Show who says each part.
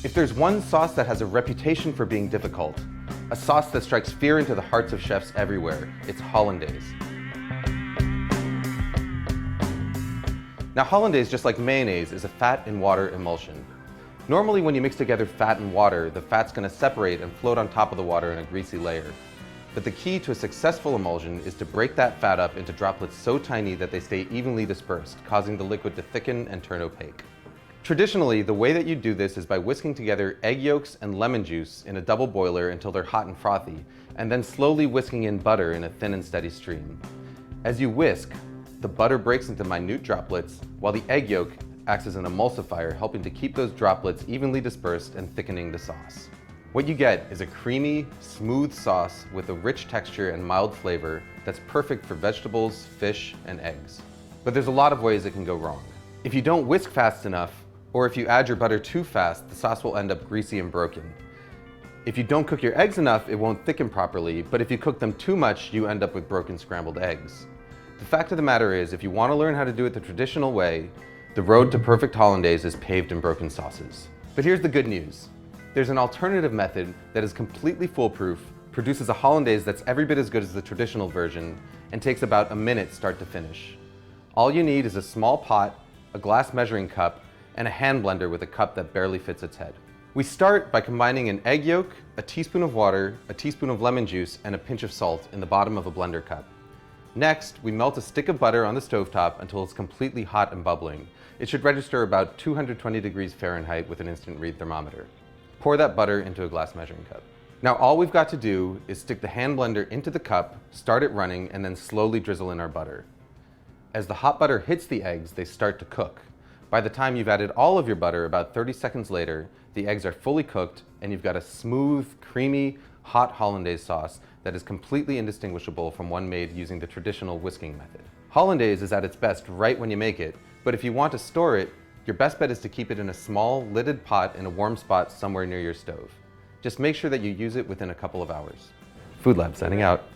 Speaker 1: If there's one sauce that has a reputation for being difficult, a sauce that strikes fear into the hearts of chefs everywhere, it's Hollandaise. Now Hollandaise, just like mayonnaise, is a fat and water emulsion. Normally when you mix together fat and water, the fat's going to separate and float on top of the water in a greasy layer. But the key to a successful emulsion is to break that fat up into droplets so tiny that they stay evenly dispersed, causing the liquid to thicken and turn opaque. Traditionally, the way that you do this is by whisking together egg yolks and lemon juice in a double boiler until they're hot and frothy, and then slowly whisking in butter in a thin and steady stream. As you whisk, the butter breaks into minute droplets, while the egg yolk acts as an emulsifier, helping to keep those droplets evenly dispersed and thickening the sauce. What you get is a creamy, smooth sauce with a rich texture and mild flavor that's perfect for vegetables, fish, and eggs. But there's a lot of ways it can go wrong. If you don't whisk fast enough, or if you add your butter too fast, the sauce will end up greasy and broken. If you don't cook your eggs enough, it won't thicken properly, but if you cook them too much, you end up with broken scrambled eggs. The fact of the matter is, if you want to learn how to do it the traditional way, the road to perfect Hollandaise is paved in broken sauces. But here's the good news. There's an alternative method that is completely foolproof, produces a Hollandaise that's every bit as good as the traditional version, and takes about a minute start to finish. All you need is a small pot, a glass measuring cup, and a hand blender with a cup that barely fits its head. We start by combining an egg yolk, a teaspoon of water, a teaspoon of lemon juice, and a pinch of salt in the bottom of a blender cup. Next, we melt a stick of butter on the stovetop until it's completely hot and bubbling. It should register about 220 degrees Fahrenheit with an instant read thermometer. Pour that butter into a glass measuring cup. Now all we've got to do is stick the hand blender into the cup, start it running, and then slowly drizzle in our butter. As the hot butter hits the eggs, they start to cook. By the time you've added all of your butter, about 30 seconds later, the eggs are fully cooked and you've got a smooth, creamy, hot Hollandaise sauce that is completely indistinguishable from one made using the traditional whisking method. Hollandaise is at its best right when you make it, but if you want to store it, your best bet is to keep it in a small, lidded pot in a warm spot somewhere near your stove. Just make sure that you use it within a couple of hours. Food Lab signing out.